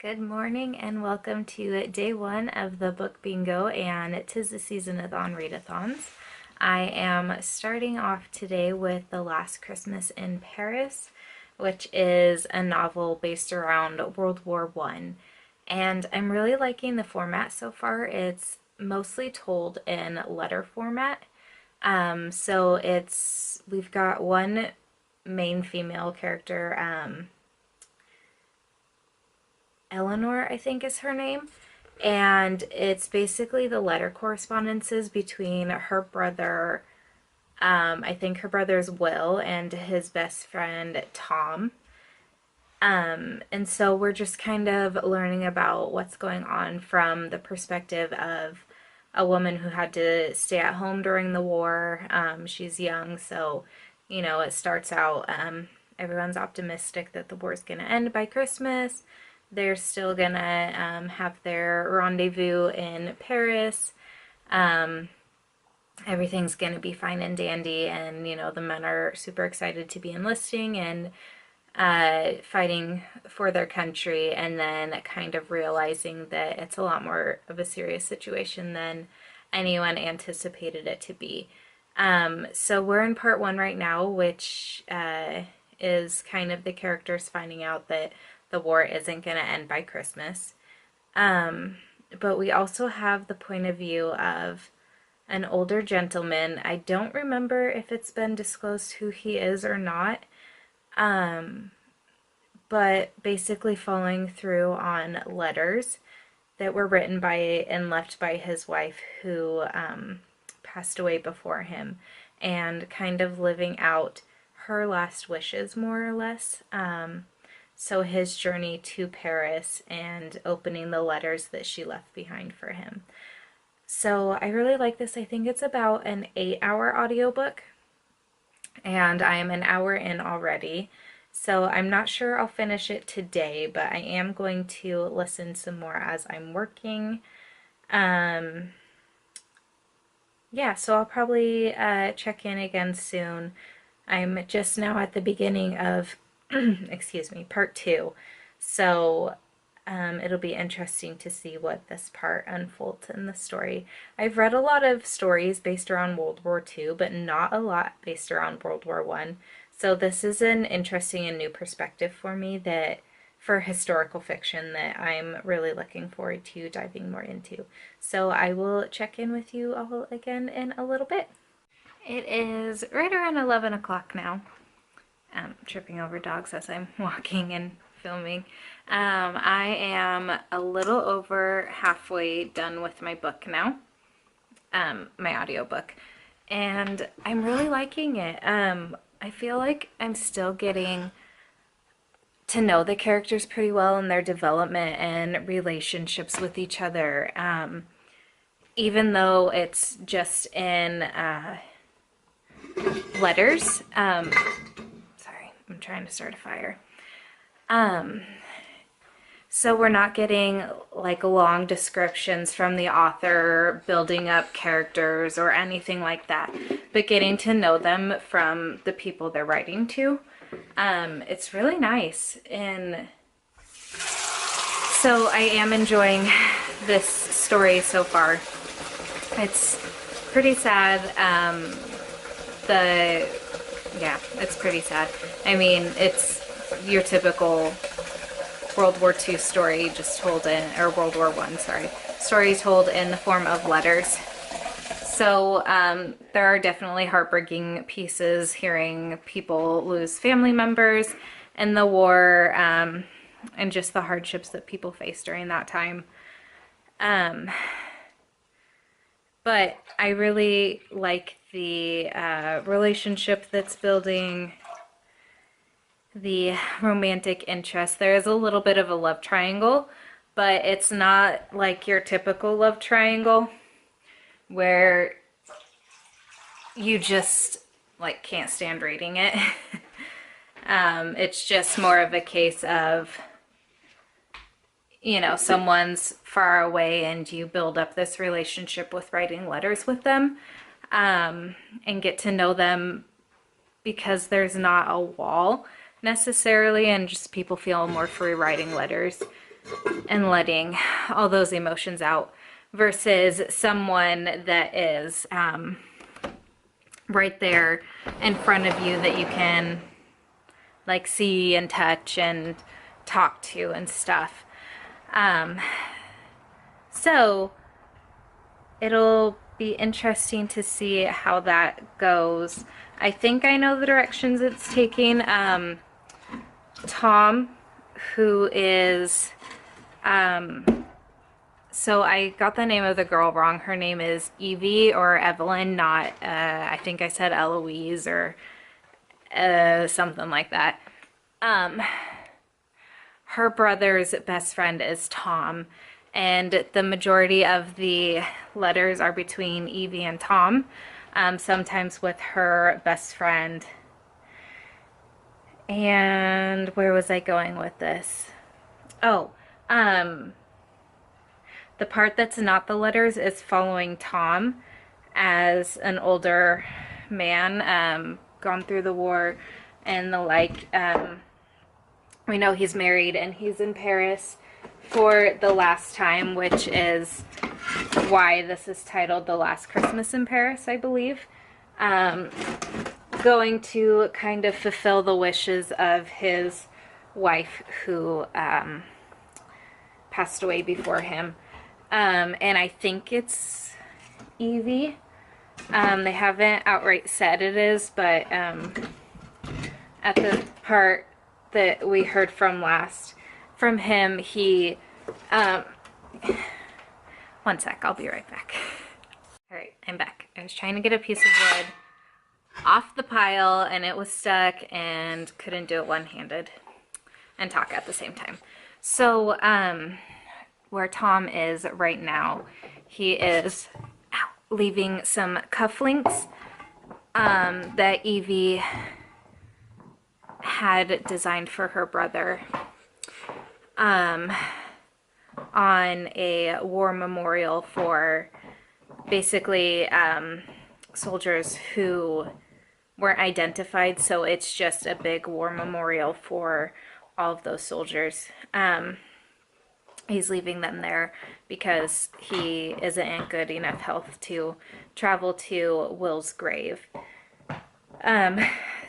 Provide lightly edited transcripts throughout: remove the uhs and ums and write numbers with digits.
Good morning and welcome to day one of the book Bingo and Tis-the-Season-a-Thon readathons. I am starting off today with The Last Christmas in Paris, which is a novel based around World War One. And I'm really liking the format so far. It's mostly told in letter format. We've got one main female character, Eleanor, I think is her name, and it's basically the letter correspondences between her brother, I think her brother's Will, and his best friend Tom. And so we're just kind of learning about what's going on from the perspective of a woman who had to stay at home during the war. She's young, so it starts out, everyone's optimistic that the war's going to end by Christmas. They're still gonna have their rendezvous in Paris. Everything's gonna be fine and dandy, and the men are super excited to be enlisting and fighting for their country, and then kind of realizing that it's a lot more of a serious situation than anyone anticipated it to be. So we're in part one right now, which is kind of the characters finding out that the war isn't going to end by Christmas. But we also have the point of view of an older gentleman. I don't remember if it's been disclosed who he is or not, but basically following through on letters that were written by and left by his wife who passed away before him, and kind of living out her last wishes, more or less. So his journey to Paris and opening the letters that she left behind for him. So I really like this. I think it's about an 8-hour audiobook, and I am an hour in already. So I'm not sure I'll finish it today, but I am going to listen some more as I'm working. Yeah, so I'll probably check in again soon. I'm just now at the beginning of excuse me, part two. So it'll be interesting to see what this part unfolds in the story. I've read a lot of stories based around World War II, but not a lot based around World War One. So this is an interesting and new perspective for me that for historical fiction that I'm really looking forward to diving more into. So I will check in with you all again in a little bit. It is right around 11 o'clock now. I'm tripping over dogs as I'm walking and filming. I am a little over halfway done with my book now, my audiobook, and I'm really liking it. I feel like I'm still getting to know the characters pretty well and their development and relationships with each other, even though it's just in letters. I'm trying to start a fire. So we're not getting like long descriptions from the author building up characters or anything like that, but getting to know them from the people they're writing to. It's really nice, and so I am enjoying this story so far. It's pretty sad. Yeah, it's pretty sad. I mean, it's your typical World War II story just told in, or World War I, sorry, story told in the form of letters. So there are definitely heartbreaking pieces, hearing people lose family members in the war, and just the hardships that people face during that time. But I really like the relationship that's building, the romantic interest. There is a little bit of a love triangle, but it's not like your typical love triangle where you just like can't stand reading it. It's just more of a case of someone's far away and you build up this relationship with writing letters with them, and get to know them because there's not a wall necessarily, and just people feel more free writing letters. and letting all those emotions out versus someone that is right there in front of you that you can like see and touch and talk to and stuff. So it'll be interesting to see how that goes. I think I know the directions it's taking. Tom, who is, so I got the name of the girl wrong. Her name is Evie or Evelyn, not, I think I said Eloise or something like that. Her brother's best friend is Tom, and the majority of the letters are between Evie and Tom, sometimes with her best friend. And where was I going with this? Oh, the part that's not the letters is following Tom as an older man, gone through the war and the like. We know he's married and he's in Paris for the last time, which is why this is titled The Last Christmas in Paris, I believe. Going to kind of fulfill the wishes of his wife who passed away before him. And I think it's Evie. They haven't outright said it is, but at the part that we heard from last from him, he one sec, I'll be right back. All right, I'm back. I was trying to get a piece of wood off the pile and it was stuck and couldn't do it one-handed and talk at the same time. So where Tom is right now, he is leaving some cufflinks that Evie had designed for her brother on a war memorial for basically soldiers who weren't identified, so it's just a big war memorial for all of those soldiers. He's leaving them there because he isn't in good enough health to travel to Will's grave.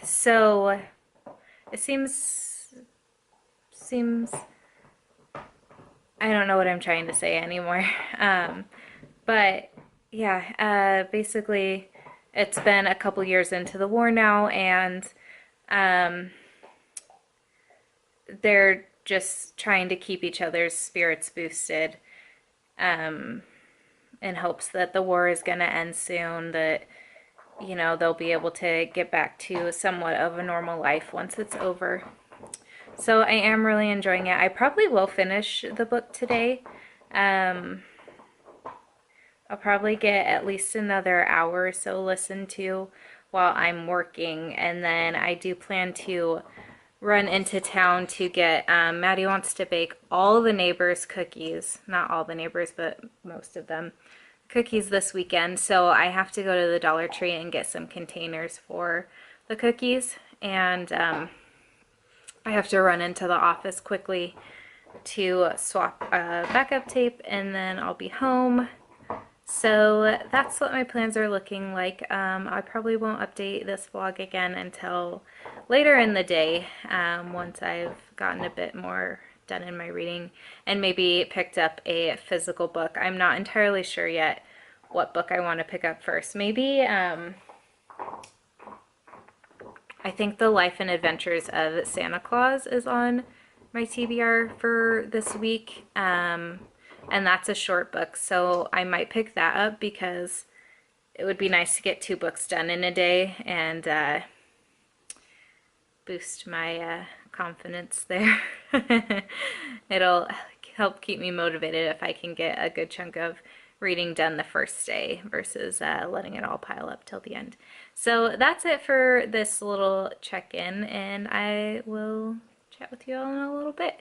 So it seems I don't know what I'm trying to say anymore. But yeah, basically it's been a couple years into the war now, and they're just trying to keep each other's spirits boosted in hopes that the war is going to end soon, that, you know, they'll be able to get back to somewhat of a normal life once it's over. So I am really enjoying it. I probably will finish the book today. I'll probably get at least another hour or so listened to while I'm working, and then I do plan to run into town to get, Maddie wants to bake all the neighbors' cookies, not all the neighbors, but most of them, cookies this weekend, so I have to go to the Dollar Tree and get some containers for the cookies, and I have to run into the office quickly to swap backup tape, and then I'll be home. So that's what my plans are looking like. I probably won't update this vlog again until later in the day, once I've gotten a bit more done in my reading and maybe picked up a physical book. I'm not entirely sure yet what book I want to pick up first. Maybe I think The Life and Adventures of Santa Claus is on my TBR for this week. And that's a short book, so I might pick that up because it would be nice to get 2 books done in a day and boost my confidence there. It'll help keep me motivated if I can get a good chunk of reading done the first day versus letting it all pile up till the end. So that's it for this little check-in, and I will chat with you all in a little bit.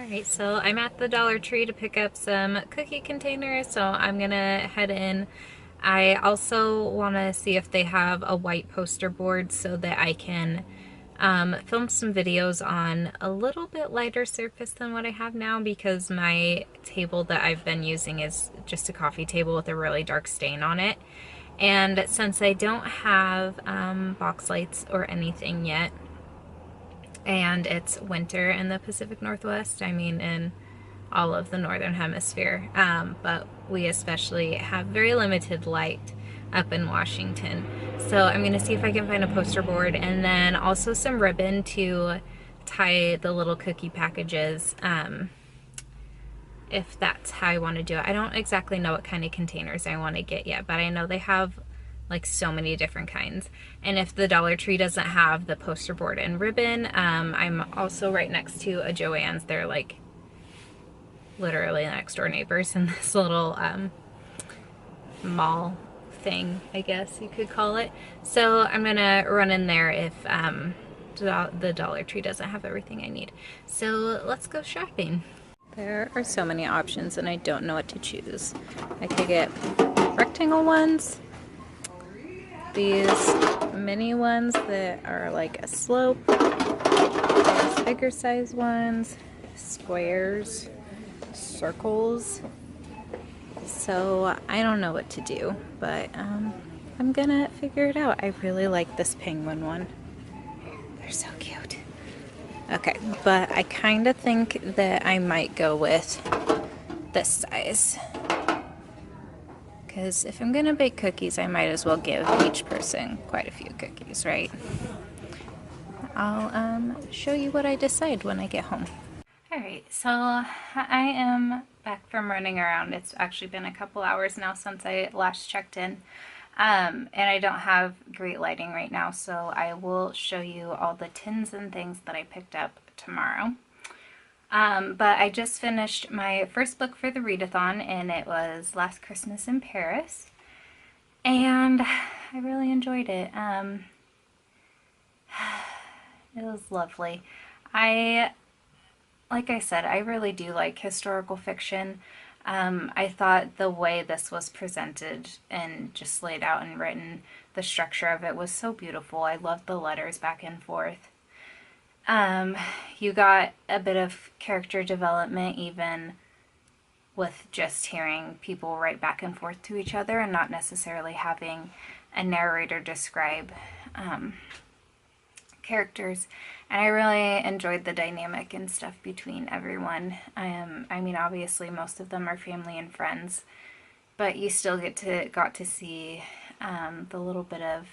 Alright, so I'm at the Dollar Tree to pick up some cookie containers, so I'm gonna head in. I also want to see if they have a white poster board so that I can film some videos on a little bit lighter surface than what I have now, because my table that I've been using is just a coffee table with a really dark stain on it. And since I don't have box lights or anything yet, and it's winter in the Pacific Northwest, I mean in all of the Northern Hemisphere, but we especially have very limited light up in Washington. So I'm going to see if I can find a poster board, and then also some ribbon to tie the little cookie packages, if that's how I want to do it. I don't exactly know what kind of containers I want to get yet, but I know they have like so many different kinds. And if the Dollar Tree doesn't have the poster board and ribbon, I'm also right next to a Joann's. They're like literally next door neighbors in this little mall thing, I guess you could call it. So I'm gonna run in there if the Dollar Tree doesn't have everything I need. So let's go shopping. There are so many options and I don't know what to choose. I could get rectangle ones, these mini ones that are like a slope, there's bigger size ones, squares, circles. So I don't know what to do, but I'm gonna figure it out. I really like this penguin one. They're so cute. Okay, but I kind of think that I might go with this size, because if I'm gonna bake cookies, I might as well give each person quite a few cookies, right? I'll show you what I decide when I get home. Alright, so I am back from running around. It's actually been a couple hours now since I last checked in. And I don't have great lighting right now, so I will show you all the tins and things that I picked up tomorrow. But I just finished my first book for the readathon, and it was Last Christmas in Paris. And I really enjoyed it. It was lovely. Like I said, I really do like historical fiction. I thought the way this was presented and just laid out and written, the structure of it was so beautiful. I loved the letters back and forth. You got a bit of character development even with just hearing people write back and forth to each other and not necessarily having a narrator describe characters. And I really enjoyed the dynamic and stuff between everyone. I mean, obviously most of them are family and friends, but you still got to see the little bit of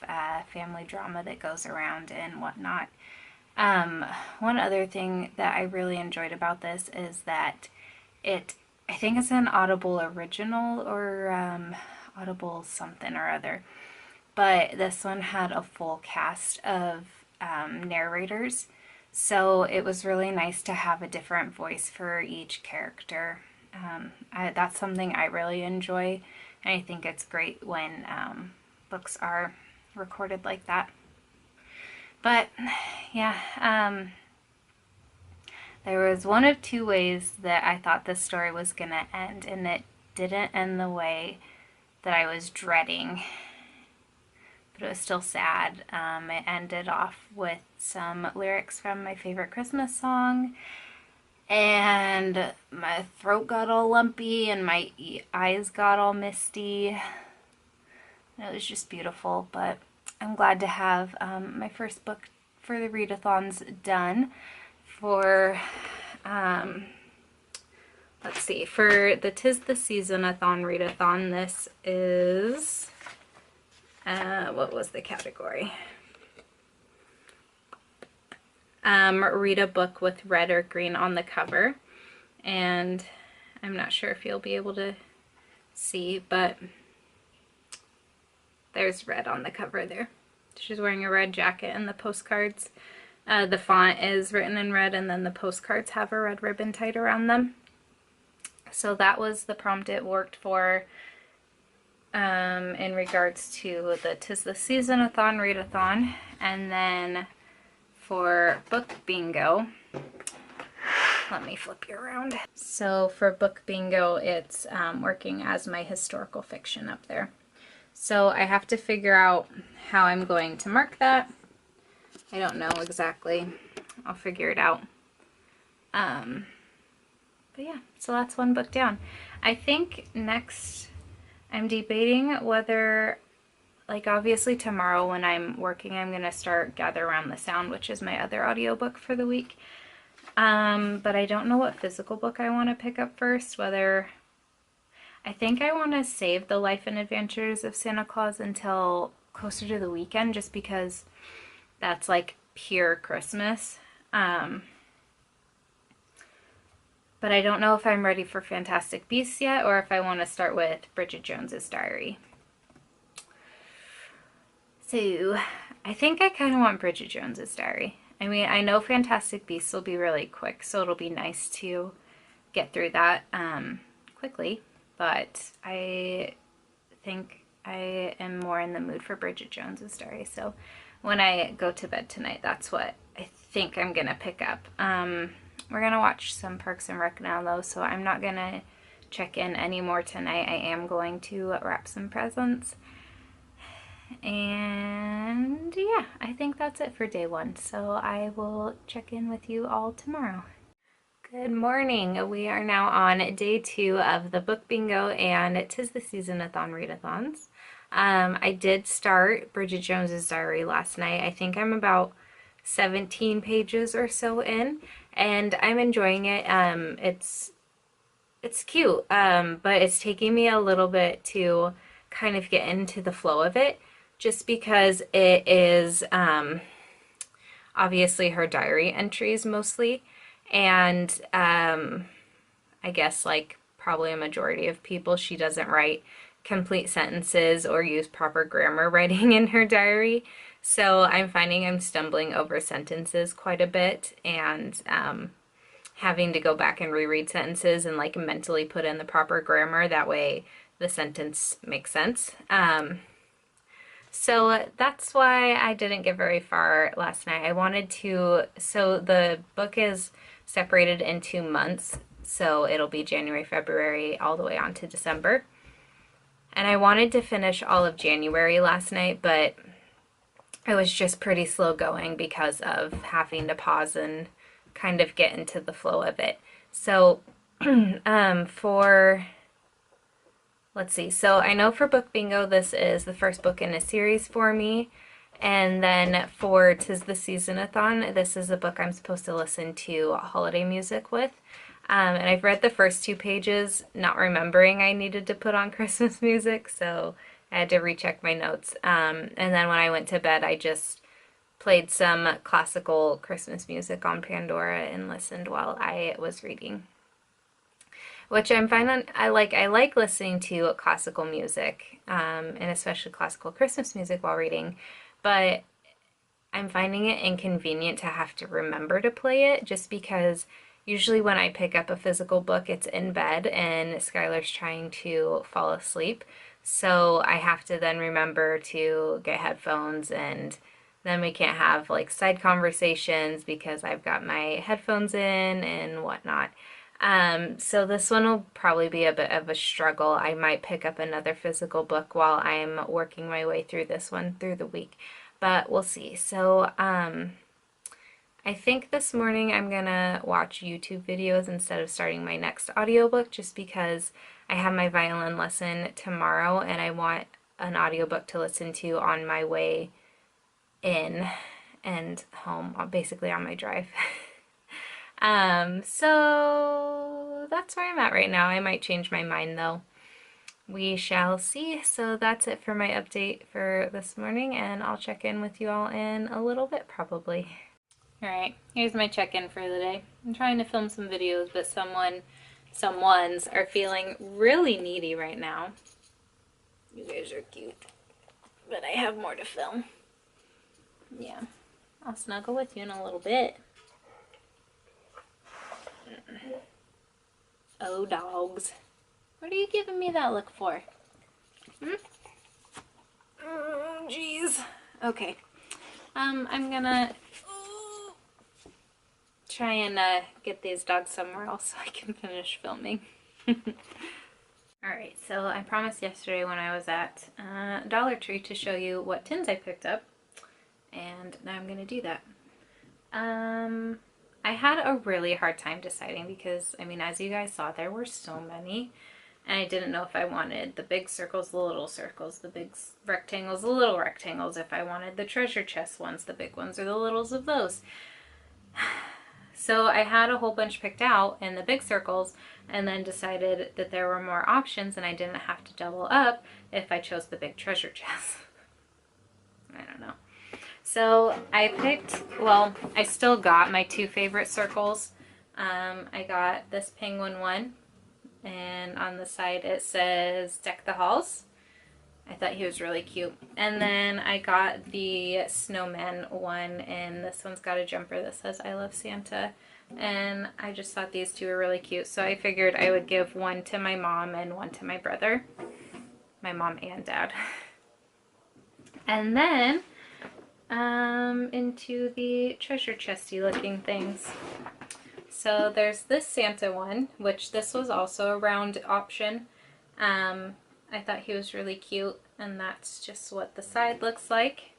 family drama that goes around and whatnot. One other thing that I really enjoyed about this is that I think it's an Audible original or Audible something or other, but this one had a full cast of narrators, so it was really nice to have a different voice for each character. That's something I really enjoy, and I think it's great when books are recorded like that. But yeah, there was one of two ways that I thought this story was gonna end, and it didn't end the way that I was dreading. But it was still sad. It ended off with some lyrics from my favorite Christmas song, and my throat got all lumpy and my eyes got all misty. It was just beautiful, but I'm glad to have my first book for the readathons done. For, let's see, for the Tis-the-Season-a-Thon readathon, this is... what was the category? Read a book with red or green on the cover. And I'm not sure if you'll be able to see, but there's red on the cover there. She's wearing a red jacket, and the postcards, the font is written in red, and then the postcards have a red ribbon tied around them. So that was the prompt it worked for. In regards to the Tis-the-Season-a-Thon readathon. And then for book bingo, Let me flip you around. So for book bingo, it's working as my historical fiction up there. So I have to figure out how I'm going to mark that. I don't know exactly. I'll figure it out. But yeah, so that's one book down. I think next I'm debating whether, like obviously tomorrow when I'm working, I'm going to start Gather Around the Sound, which is my other audiobook for the week. But I don't know what physical book I want to pick up first, whether I think I want to save The Life and Adventures of Santa Claus until closer to the weekend, just because that's like pure Christmas. But I don't know if I'm ready for Fantastic Beasts yet, or if I want to start with Bridget Jones's Diary. So I think I kind of want Bridget Jones's Diary. I mean, I know Fantastic Beasts will be really quick, so it'll be nice to get through that quickly. But I think I am more in the mood for Bridget Jones's Diary. So when I go to bed tonight, that's what I think I'm going to pick up. We're going to watch some Parks and Rec now, though, so I'm not going to check in anymore tonight. I am going to wrap some presents. And yeah, I think that's it for day one. So I will check in with you all tomorrow. Good morning. We are now on day 2 of the book bingo and Tis-the-Season-a-Thon readathons. I did start Bridget Jones's Diary last night. I think I'm about 17 pages or so in, and I'm enjoying it. It's cute, but it's taking me a little bit to kind of get into the flow of it, just because it is obviously her diary entries mostly, and I guess like probably a majority of people, she doesn't write complete sentences or use proper grammar writing in her diary. So I'm finding I'm stumbling over sentences quite a bit, and having to go back and reread sentences and like mentally put in the proper grammar. That way the sentence makes sense. So that's why I didn't get very far last night. I wanted to, so the book is separated into months, so it'll be January, February, all the way on to December. And I wanted to finish all of January last night, but I was just pretty slow going because of having to pause and kind of get into the flow of it. So let's see, so I know for book bingo this is the first book in a series for me, and then for Tis-the-Season-a-Thon, this is a book I'm supposed to listen to holiday music with. And I've read the first 2 pages not remembering I needed to put on Christmas music, so I had to recheck my notes. And then when I went to bed, I just played some classical Christmas music on Pandora and listened while I was reading. Which I'm finding I like listening to classical music, and especially classical Christmas music while reading, but I'm finding it inconvenient to have to remember to play it, just because usually when I pick up a physical book, it's in bed and Skylar's trying to fall asleep. So I have to then remember to get headphones, and then we can't have like side conversations because I've got my headphones in and whatnot. So this one will probably be a bit of a struggle. I might pick up another physical book while I'm working my way through this one through the week, but we'll see. So, I think this morning I'm gonna watch YouTube videos instead of starting my next audiobook, just because I have my violin lesson tomorrow and I want an audiobook to listen to on my way in and home, basically on my drive. So that's where I'm at right now. I might change my mind though. We shall see. So that's it for my update for this morning, and I'll check in with you all in a little bit probably. Alright, here's my check-in for the day. I'm trying to film some videos, but someones are feeling really needy right now. You guys are cute. But I have more to film. Yeah. I'll snuggle with you in a little bit. Oh, dogs. What are you giving me that look for? Jeez. Okay. I'm gonna try and get these dogs somewhere else so I can finish filming. Alright, so I promised yesterday when I was at Dollar Tree to show you what tins I picked up, and now I'm going to do that. I had a really hard time deciding because, I mean, as you guys saw, there were so many, and I didn't know if I wanted the big circles, the little circles, the big rectangles, the little rectangles, if I wanted the treasure chest ones, the big ones, or the littles of those. So I had a whole bunch picked out in the big circles and then decided that there were more options and I didn't have to double up if I chose the big treasure chest. I don't know. So I picked, well, I still got my two favorite circles. I got this penguin one, and on the side it says Deck the Halls. I thought he was really cute. And then I got the snowman one, and this one's got a jumper that says I love Santa. And I just thought these two were really cute, so I figured I would give one to my mom and one to my brother. My mom and dad. And then into the treasure chesty looking things. So there's this Santa one, which this was also a round option. I thought he was really cute, and that's just what the side looks like.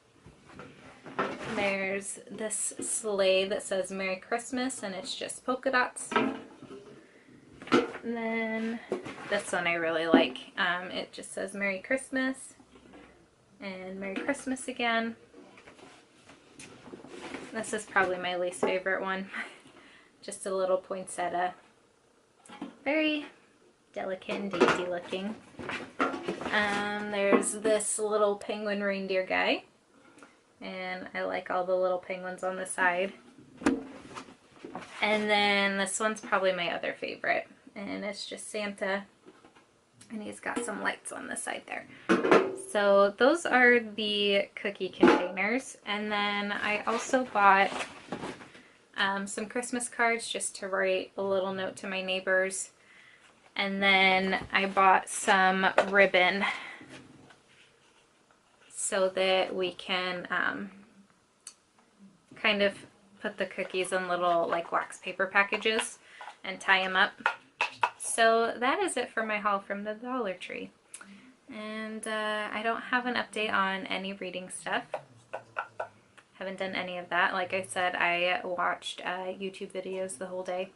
There's this sleigh that says Merry Christmas, and it's just polka dots. And then this one I really like. It just says Merry Christmas and Merry Christmas again. This is probably my least favorite one. Just a little poinsettia. Very delicate and dainty looking. There's this little penguin reindeer guy, and I like all the little penguins on the side. And then this one's probably my other favorite, and it's just Santa, and he's got some lights on the side there. So those are the cookie containers, and then I also bought some Christmas cards just to write a little note to my neighbors. And then I bought some ribbon so that we can kind of put the cookies in little like wax paper packages and tie them up. So that is it for my haul from the Dollar Tree. And I don't have an update on any reading stuff. Haven't done any of that. Like I said, I watched YouTube videos the whole day.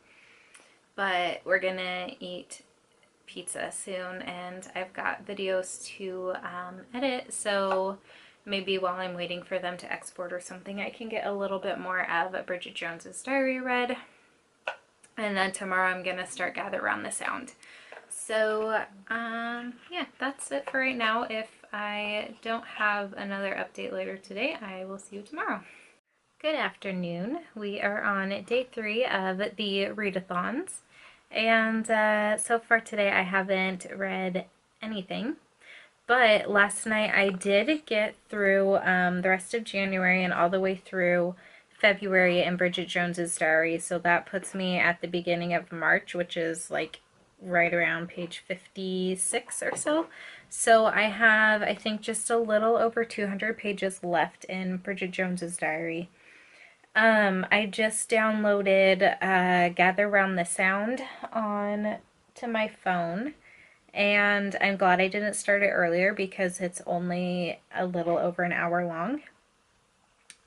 But we're gonna eat pizza soon, and I've got videos to edit, so maybe while I'm waiting for them to export or something, I can get a little bit more of Bridget Jones's Diary read. And then tomorrow I'm gonna start Gather Round the Sound. So yeah, that's it for right now. If I don't have another update later today, I will see you tomorrow. Good afternoon. We are on day 3 of the readathons. And so far today I haven't read anything, but last night I did get through the rest of January and all the way through February in Bridget Jones's Diary, so that puts me at the beginning of March, which is like right around page 56 or so. So I have, I think, just a little over 200 pages left in Bridget Jones's Diary. I just downloaded Gather Round the Sound on to my phone, and I'm glad I didn't start it earlier because it's only a little over an hour long.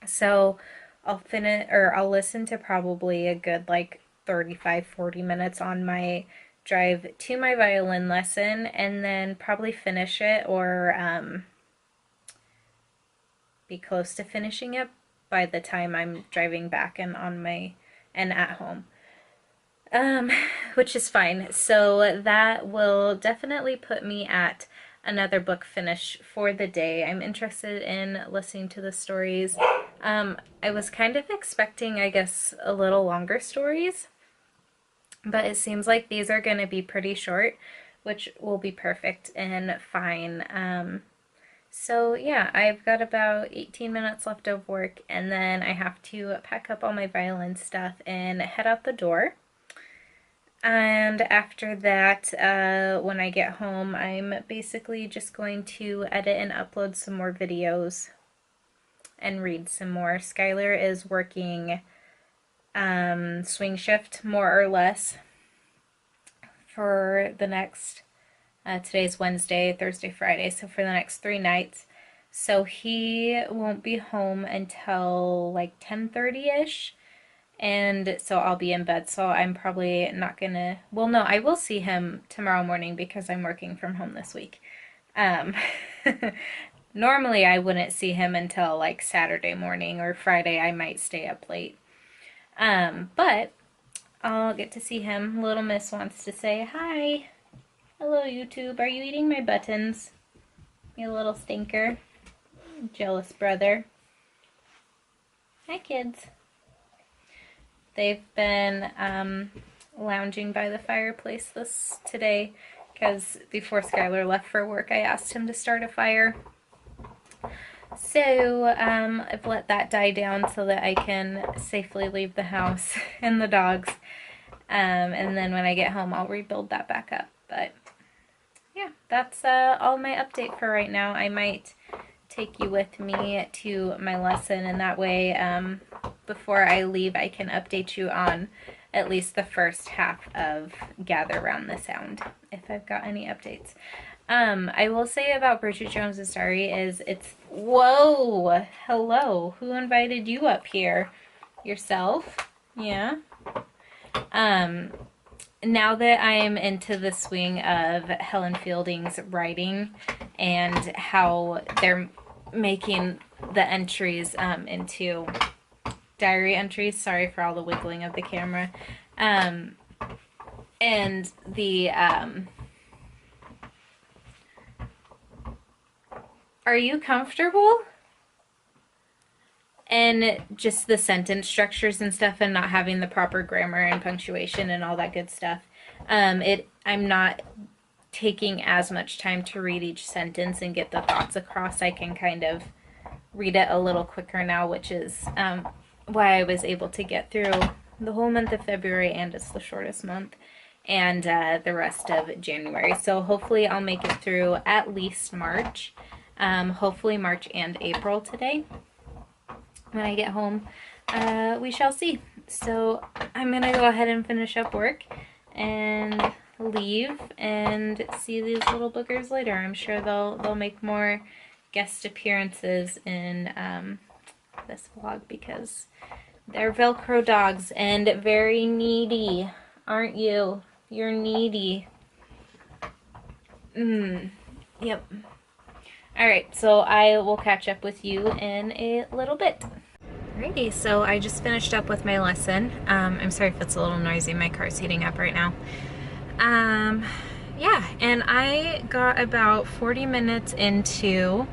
So I'll finish, or I'll listen to probably a good like 35-40 minutes on my drive to my violin lesson, and then probably finish it or be close to finishing it by the time I'm driving back and on my and at home, which is fine. So that will definitely put me at another book finish for the day. I'm interested in listening to the stories. I was kind of expecting, I guess, a little longer stories, but it seems like these are going to be pretty short, which will be perfect and fine. So yeah, I've got about 18 minutes left of work, and then I have to pack up all my violin stuff and head out the door. And after that, when I get home, I'm basically just going to edit and upload some more videos and read some more. Skylar is working swing shift, more or less, for the next, today's Wednesday, Thursday, Friday, so for the next 3 nights. So he won't be home until like 10:30-ish. And so I'll be in bed, so I'm probably not gonna, well, no, I will see him tomorrow morning because I'm working from home this week. Um, Normally I wouldn't see him until like Saturday morning, or Friday I might stay up late. But I'll get to see him. Little Miss wants to say hi. Hello, YouTube. Are you eating my buttons? You little stinker. Jealous brother. Hi, kids. They've been lounging by the fireplace today because before Skylar left for work, I asked him to start a fire. So I've let that die down so that I can safely leave the house and the dogs. And then when I get home, I'll rebuild that back up. But yeah, that's all my update for right now. I might take you with me to my lesson, and that way before I leave I can update you on at least the first half of Gather Round the Sound, if I've got any updates. I will say about Bridget Jones's Diary is it's, whoa, hello, who invited you up here? Yourself? Yeah. Now that I'm into the swing of Helen Fielding's writing and how they're making the entries into diary entries, sorry for all the wiggling of the camera, and the are you comfortable? And just the sentence structures and stuff, and not having the proper grammar and punctuation and all that good stuff. I'm not taking as much time to read each sentence and get the thoughts across. I can kind of read it a little quicker now, which is why I was able to get through the whole month of February, and it's the shortest month, and the rest of January. So hopefully I'll make it through at least March. Hopefully March and April today. When I get home, we shall see. So I'm gonna go ahead and finish up work and leave and see these little boogers later. I'm sure they'll make more guest appearances in this vlog because they're Velcro dogs and very needy, aren't you? You're needy. Yep. Alright, so I will catch up with you in a little bit. Alrighty, so I just finished up with my lesson. I'm sorry if it's a little noisy, my car's heating up right now. Yeah, and I got about 40 minutes into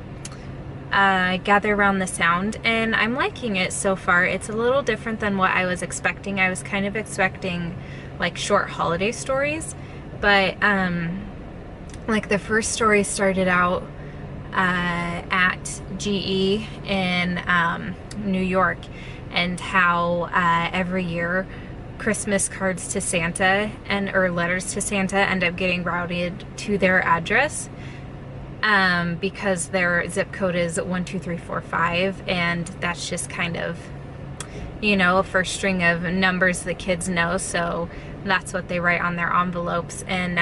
Gather Round the Sound, and I'm liking it so far. It's a little different than what I was expecting. I was kind of expecting like short holiday stories, but like the first story started out at GE in New York, and how every year Christmas cards to Santa or letters to Santa end up getting routed to their address because their zip code is 12345, and that's just kind of, you know, a first string of numbers the kids know, so that's what they write on their envelopes. And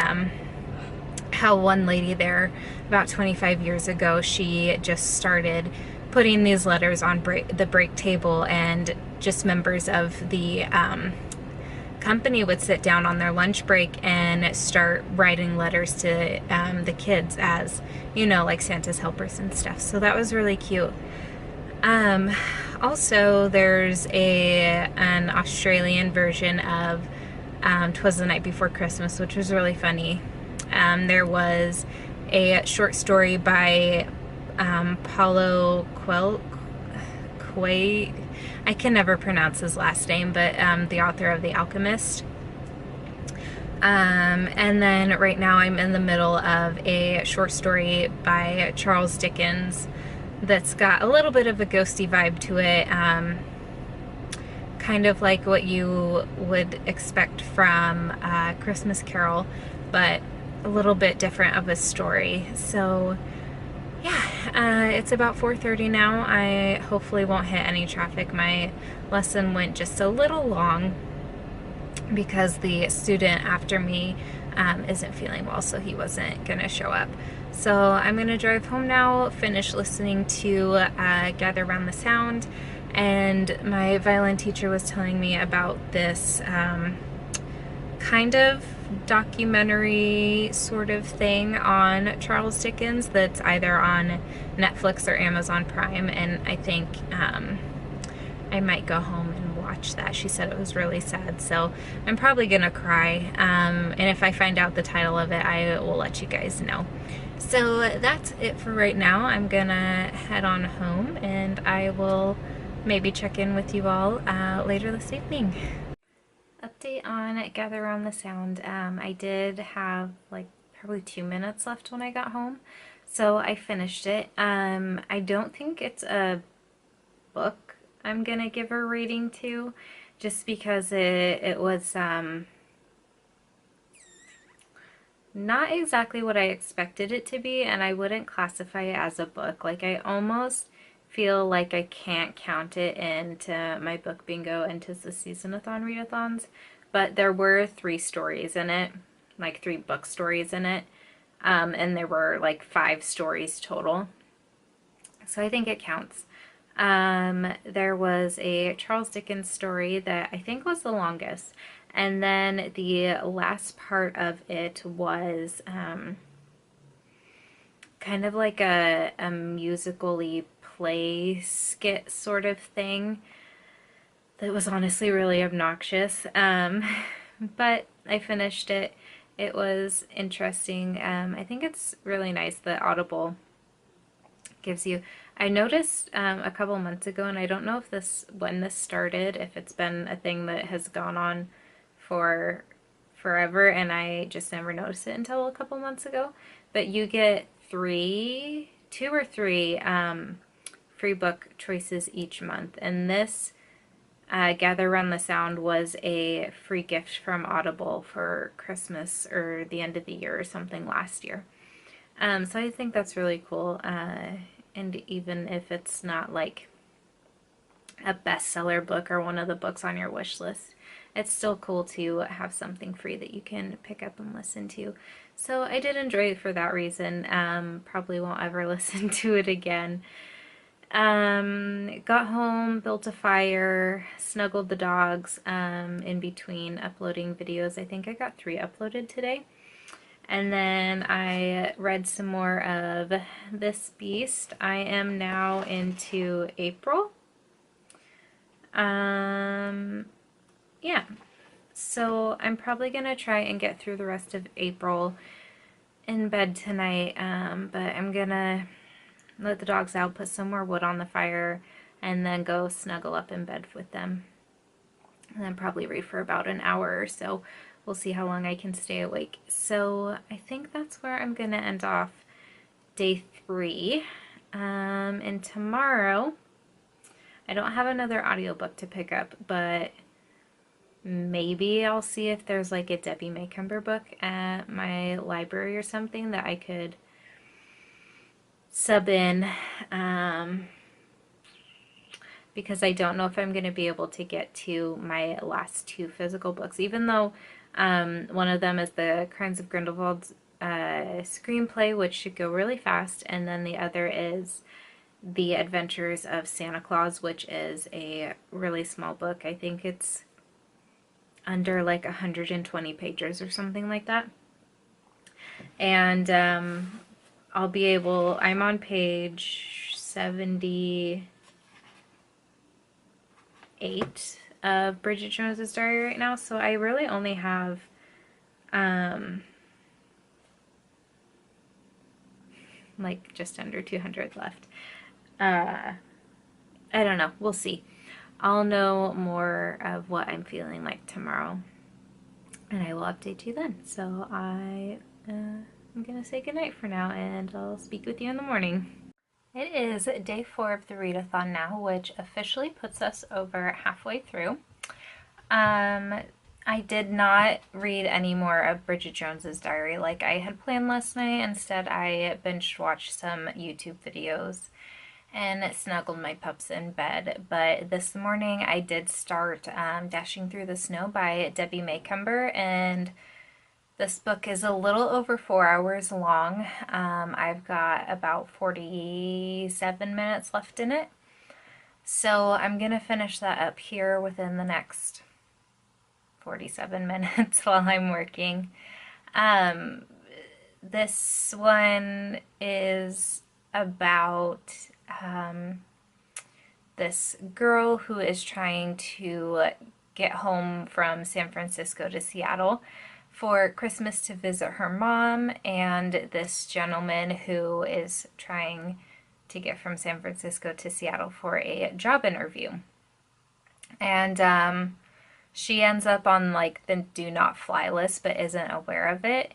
how one lady there about 25 years ago, she just started putting these letters on the break table, and just members of the company would sit down on their lunch break and start writing letters to the kids as, you know, like Santa's helpers and stuff. So that was really cute. Also, there's an Australian version of 'Twas the Night Before Christmas, which was really funny. There was a short story by Paulo Coelho. I can never pronounce his last name, but the author of The Alchemist. And then right now I'm in the middle of a short story by Charles Dickens that's got a little bit of a ghosty vibe to it, kind of like what you would expect from Christmas Carol, but a little bit different of a story. So yeah, it's about 4:30 now. I hopefully won't hit any traffic. My lesson went just a little long because the student after me isn't feeling well, so he wasn't gonna show up. So I'm gonna drive home now, finish listening to Gather Round the Sound, and my violin teacher was telling me about this kind of documentary sort of thing on Charles Dickens that's either on Netflix or Amazon Prime, and I think I might go home and watch that. She said it was really sad, so I'm probably gonna cry, and if I find out the title of it, I will let you guys know. So that's it for right now. I'm gonna head on home, and I will maybe check in with you all later this evening. Update on Gather Round the Sound. I did have like probably 2 minutes left when I got home, so I finished it. I don't think it's a book I'm gonna give a rating to, just because it was not exactly what I expected it to be, and I wouldn't classify it as a book. Like, I almost feel like I can't count it into my book bingo and Tis-the-Season-a-Thon readathons, but there were 3 stories in it, like 3 book stories in it, and there were like 5 stories total, so I think it counts. There was a Charles Dickens story that I think was the longest, and then the last part of it was kind of like a musical-y play skit sort of thing that was honestly really obnoxious, but I finished it. It was interesting. I think it's really nice that Audible gives you. I noticed a couple months ago, and I don't know if when this started, if it's been a thing that has gone on for forever and I just never noticed it until a couple months ago, but you get 2 or 3 free book choices each month, and this Gather Round the Sound was a free gift from Audible for Christmas or the end of the year or something last year. So I think that's really cool, and even if it's not like a bestseller book or one of the books on your wish list, it's still cool to have something free that you can pick up and listen to. So I did enjoy it for that reason. Probably won't ever listen to it again. Got home, built a fire, snuggled the dogs in between uploading videos. I think I got 3 uploaded today. And then I read some more of This Beast. I am now into April. Yeah. So I'm probably going to try and get through the rest of April in bed tonight, but I'm going to let the dogs out, put some more wood on the fire, and then go snuggle up in bed with them. And then probably read for about an hour or so. We'll see how long I can stay awake. So I think that's where I'm going to end off day 3. And tomorrow, I don't have another audiobook to pick up, but maybe I'll see if there's like a Debbie Maycumber book at my library or something that I could sub in, because I don't know if I'm going to be able to get to my last 2 physical books, even though one of them is the Crimes of Grindelwald's screenplay, which should go really fast, and then the other is The Adventures of Santa Claus, which is a really small book. I think it's under like 120 pages or something like that. And I'll be able, I'm on page 78 of Bridget Jones's Diary right now, so I really only have like just under 200 left. I don't know, we'll see. I'll know more of what I'm feeling like tomorrow, and I will update you then. So I'm gonna say goodnight for now, and I'll speak with you in the morning. It is day 4 of the readathon now, which officially puts us over halfway through. I did not read any more of Bridget Jones's Diary like I had planned last night. Instead, I binge watched some YouTube videos, and snuggled my pups in bed. But this morning I did start Dashing Through the Snow by Debbie Maycumber, and this book is a little over 4 hours long. I've got about 47 minutes left in it. So I'm going to finish that up here within the next 47 minutes while I'm working. Um, this one is about this girl who is trying to get home from San Francisco to Seattle for Christmas to visit her mom, and this gentleman who is trying to get from San Francisco to Seattle for a job interview. And she ends up on like the do not fly list but isn't aware of it.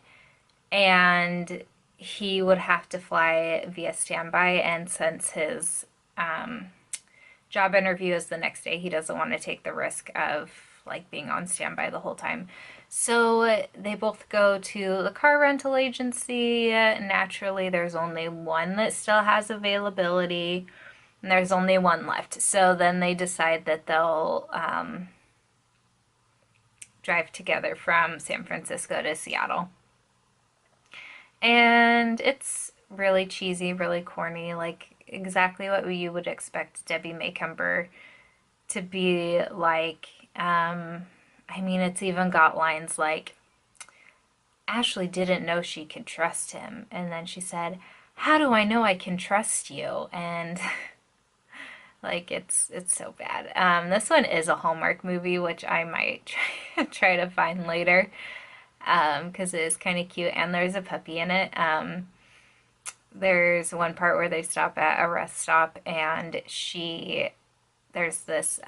And he would have to fly via standby, and since his job interview is the next day, he doesn't want to take the risk of like being on standby the whole time. So they both go to the car rental agency. Naturally, there's only one that still has availability, and there's only one left. So then they decide that they'll drive together from San Francisco to Seattle. And it's really cheesy, really corny, like exactly what you would expect Debbie Maycumber to be like. I mean, it's even got lines like, Ashley didn't know she could trust him. And then she said, how do I know I can trust you? And like, it's so bad. This one is a Hallmark movie, which I might try to find later, because it is kind of cute, and there's a puppy in it. There's one part where they stop at a rest stop, and there's this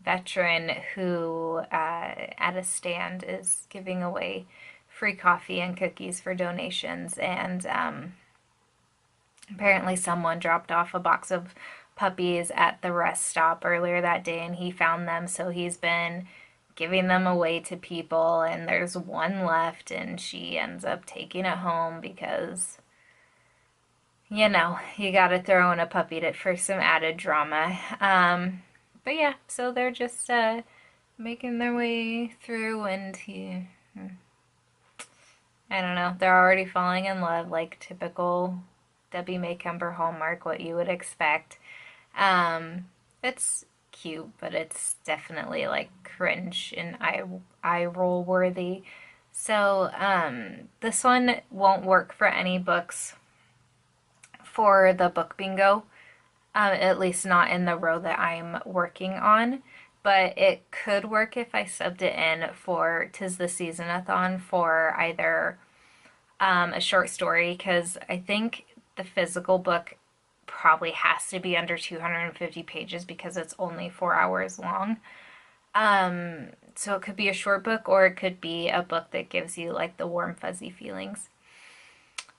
veteran who at a stand is giving away free coffee and cookies for donations, and apparently someone dropped off a box of puppies at the rest stop earlier that day, and he found them, so he's been giving them away to people, and there's one left, and she ends up taking it home because, you know, you gotta throw in a puppy for some added drama. But yeah, so they're just making their way through, and I don't know, they're already falling in love, like typical Debbie Maycumber Hallmark, what you would expect. It's cute, but it's definitely like cringe and eye roll worthy. So this one won't work for any books for the book bingo, at least not in the row that I'm working on. But it could work if I subbed it in for Tis-the-Season-a-Thon for either a short story, because I think the physical book probably has to be under 250 pages because it's only 4 hours long. So it could be a short book, or it could be a book that gives you like the warm fuzzy feelings.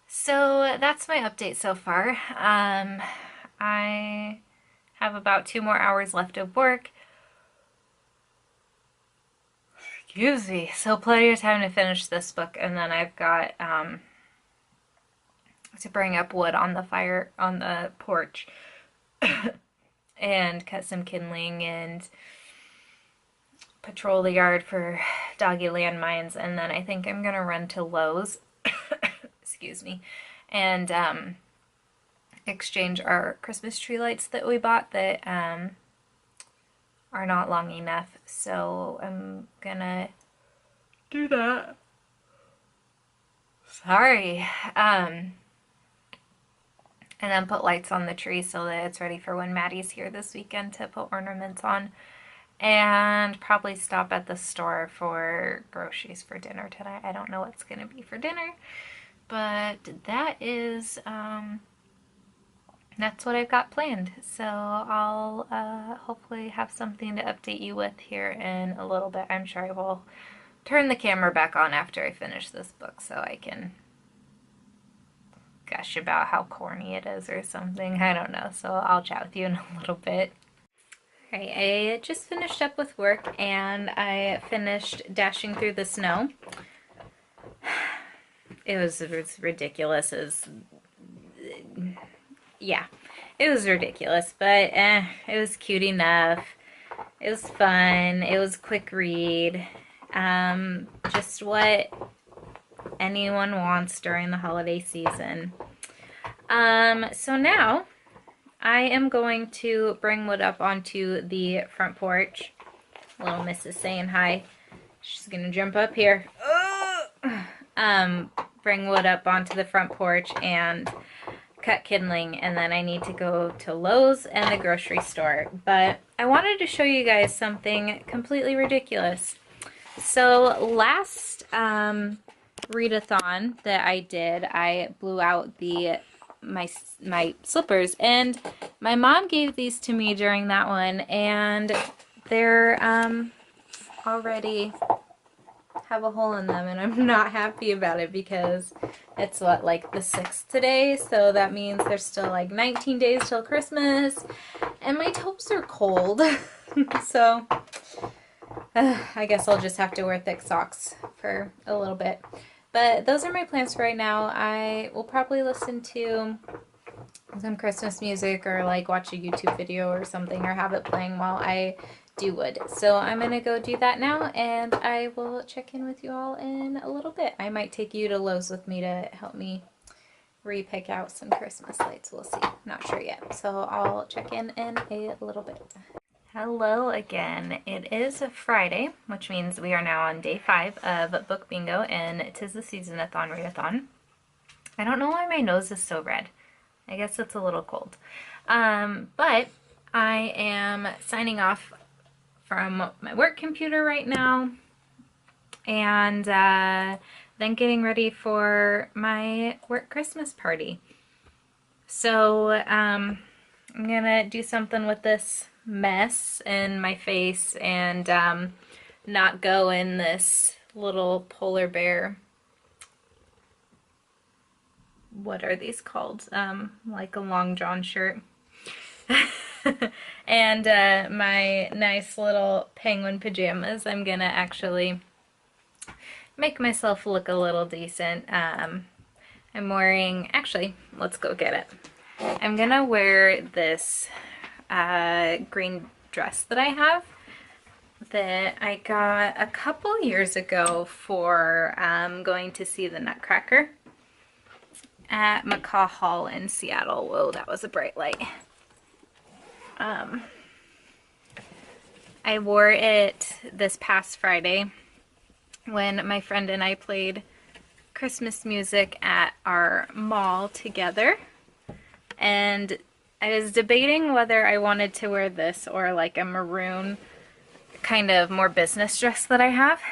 So that's my update so far. I have about 2 more hours left of work. Excuse me. So plenty of time to finish this book, and then I've got to bring up wood on the fire on the porch and cut some kindling and patrol the yard for doggy landmines, and then I think I'm gonna run to Lowe's excuse me, and exchange our Christmas tree lights that we bought that are not long enough, so I'm gonna do that. Sorry. And then put lights on the tree so that it's ready for when Maddie's here this weekend to put ornaments on. And probably stop at the store for groceries for dinner tonight. I don't know what's going to be for dinner, but that is, that's what I've got planned. So I'll hopefully have something to update you with here in a little bit. I'm sure I will turn the camera back on after I finish this book so I can gush about how corny it is or something. I don't know. So I'll chat with you in a little bit. Alright, I just finished up with work and I finished Dashing Through the Snow. It was ridiculous. yeah, it was ridiculous, but it was cute enough. It was fun. It was a quick read. Just what anyone wants during the holiday season. So now I am going to bring Wood up onto the front porch. Little Miss is saying hi. She's gonna jump up here. Bring Wood up onto the front porch and cut kindling, and then I need to go to Lowe's and the grocery store. But I wanted to show you guys something completely ridiculous. So last readathon that I did, I blew out my slippers, and my mom gave these to me during that one, and they're already have a hole in them, and I'm not happy about it because it's what, like the 6th today, so that means there's still like 19 days till Christmas, and my toes are cold. So I guess I'll just have to wear thick socks for a little bit. But those are my plans for right now. I will probably listen to some Christmas music or like watch a YouTube video or something, or have it playing while I do Wood. So I'm gonna go do that now, and I will check in with you all in a little bit. I might take you to Lowe's with me to help me re-pick out some Christmas lights. We'll see. Not sure yet. So I'll check in a little bit. Hello again. It is a Friday, which means we are now on day 5 of Book Bingo and Tis-the-Season-a-Thon readathon. I don't know why my nose is so red. I guess it's a little cold. But I am signing off from my work computer right now, and then getting ready for my work Christmas party. So I'm gonna do something with this mess in my face and not go in this little polar bear, what are these called, like a long john shirt. And my nice little penguin pajamas. I'm gonna actually make myself look a little decent. I'm wearing, actually, let's go get it. I'm gonna wear this green dress that I have that I got a couple years ago for going to see the Nutcracker at McCaw Hall in Seattle. Whoa, that was a bright light. I wore it this past Friday when my friend and I played Christmas music at our mall together, and I was debating whether I wanted to wear this or like a maroon kind of more business dress that I have,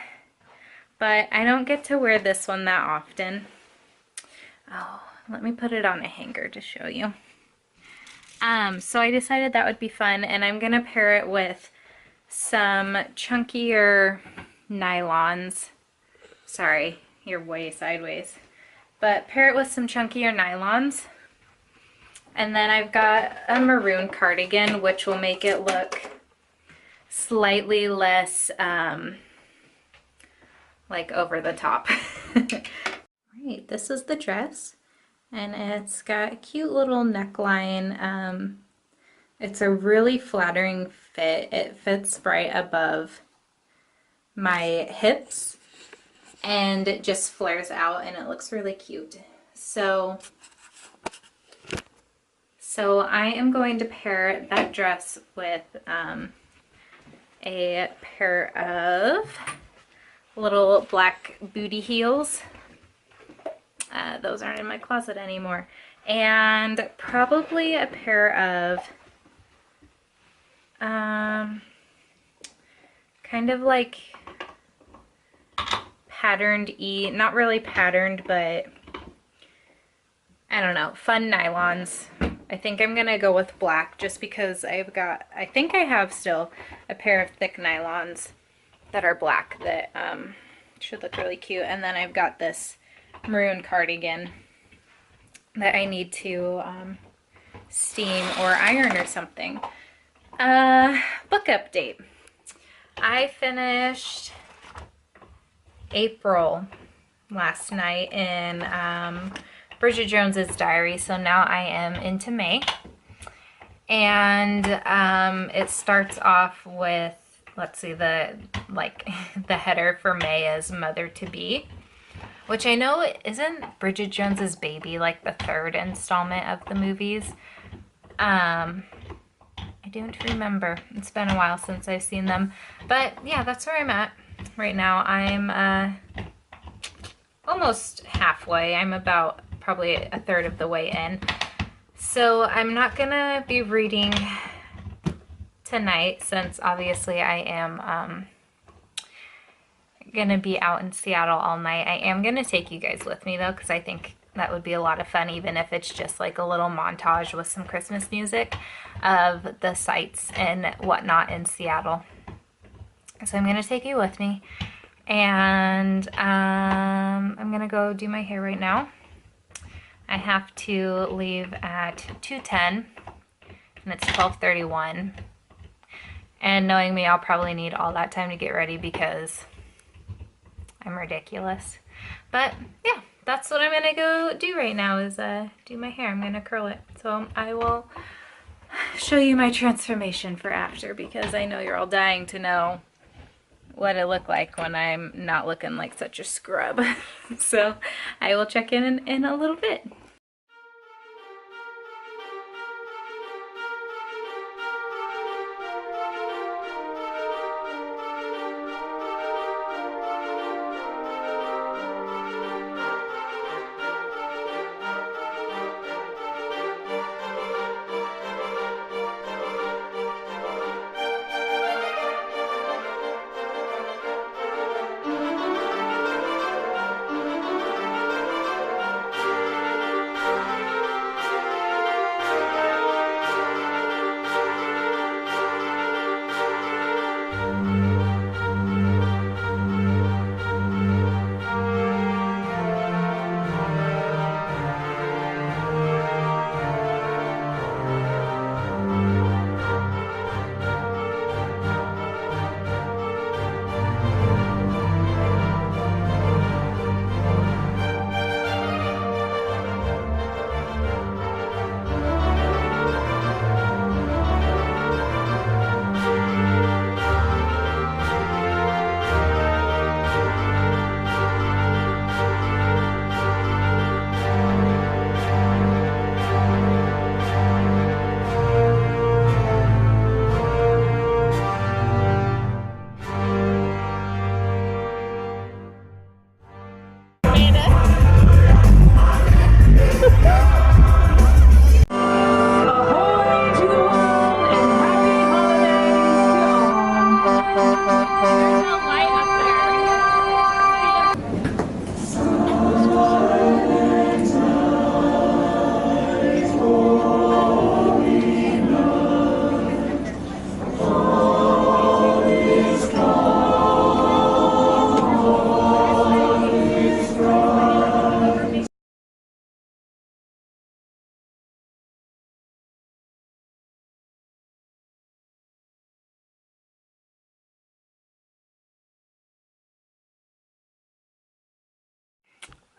but I don't get to wear this one that often. Oh, let me put it on a hanger to show you. So I decided that would be fun, and I'm gonna pair it with some chunkier nylons. Sorry, you're way sideways. But pair it with some chunkier nylons. And then I've got a maroon cardigan, which will make it look slightly less like over the top. Right, this is the dress, and it's got a cute little neckline. It's a really flattering fit. It fits right above my hips, and it just flares out, and it looks really cute. So I am going to pair that dress with a pair of little black booty heels. Those aren't in my closet anymore. And probably a pair of kind of like patterned-y, not really patterned, but I don't know, fun nylons. I think I'm gonna go with black just because I think I have still a pair of thick nylons that are black that should look really cute. And then I've got this maroon cardigan that I need to steam or iron or something. Book update. I finished April last night in Bridget Jones's Diary. So now I am into May. And it starts off with, let's see, the header for May is Mother to Be, which I know isn't Bridget Jones's Baby like the third installment of the movies. I don't remember. It's been a while since I've seen them. But yeah, that's where I'm at right now. I'm almost halfway. I'm about probably a third of the way in. So I'm not gonna be reading tonight since obviously I am gonna be out in Seattle all night. I am gonna take you guys with me though, because I think that would be a lot of fun, even if it's just like a little montage with some Christmas music of the sights and whatnot in Seattle. So I'm gonna take you with me, and I'm gonna go do my hair right now. I have to leave at 2:10, and it's 12:31. And knowing me, I'll probably need all that time to get ready because I'm ridiculous. But yeah, that's what I'm gonna go do right now is do my hair. I'm gonna curl it. So I will show you my transformation for after, because I know you're all dying to know what it looked like when I'm not looking like such a scrub. So I will check in a little bit.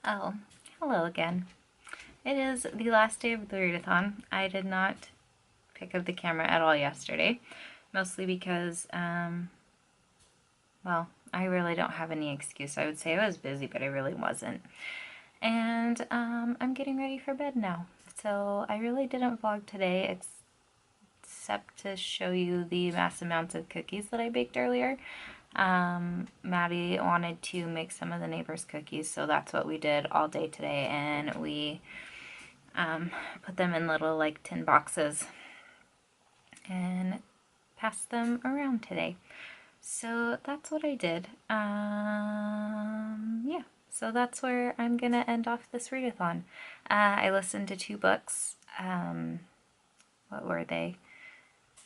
Oh, hello again. It is the last day of the readathon. I did not pick up the camera at all yesterday, mostly because, well, I really don't have any excuse. I would say I was busy, but I really wasn't. And I'm getting ready for bed now. So I really didn't vlog today except to show you the mass amounts of cookies that I baked earlier. Maddie wanted to make some of the neighbors' cookies, so that's what we did all day today, and we put them in little like tin boxes and passed them around today. So that's what I did. Yeah, so that's where I'm gonna end off this readathon. I listened to 2 books. What were they?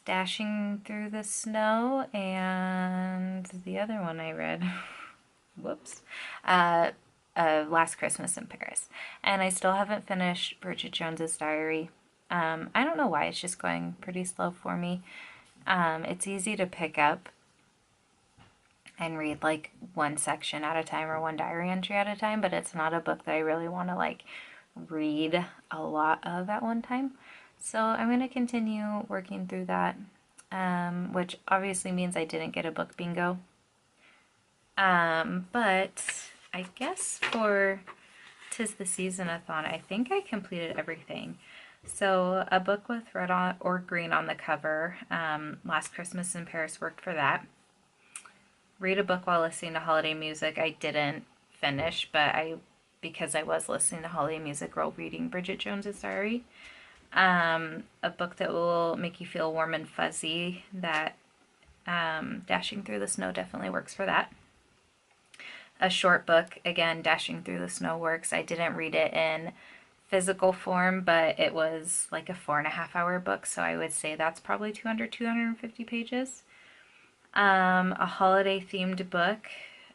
Dashing Through the Snow, and the other one I read, whoops, Last Christmas in Paris. And I still haven't finished Bridget Jones's Diary. I don't know why, it's just going pretty slow for me. It's easy to pick up and read like one section at a time or one diary entry at a time, but it's not a book that I really want to like read a lot of at one time. So I'm going to continue working through that, which obviously means I didn't get a book bingo. But I guess for Tis the Season-a-Thon, I think I completed everything. So a book with red on, or green on the cover, Last Christmas in Paris worked for that. Read a book while listening to holiday music, I didn't finish, but because I was listening to holiday music while reading Bridget Jones's Diary. A book that will make you feel warm and fuzzy, that Dashing Through the Snow definitely works for that. A short book, again, Dashing Through the Snow works. I didn't read it in physical form, but it was like a 4.5 hour book, so I would say that's probably 250 pages. A holiday themed book,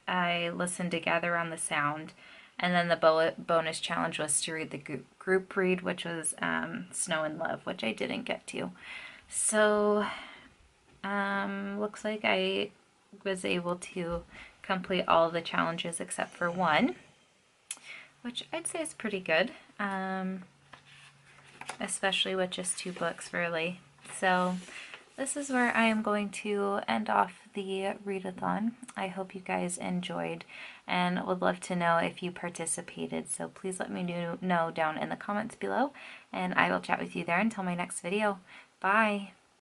I listened to Gather Around the Sound, and then the bonus challenge was to read the group read, which was Snow and Love, which I didn't get to. So looks like I was able to complete all the challenges except for one, which I'd say is pretty good, especially with just 2 books, really. So this is where I am going to end off the readathon. I hope you guys enjoyed and would love to know if you participated. So please let me know down in the comments below, and I will chat with you there until my next video. Bye!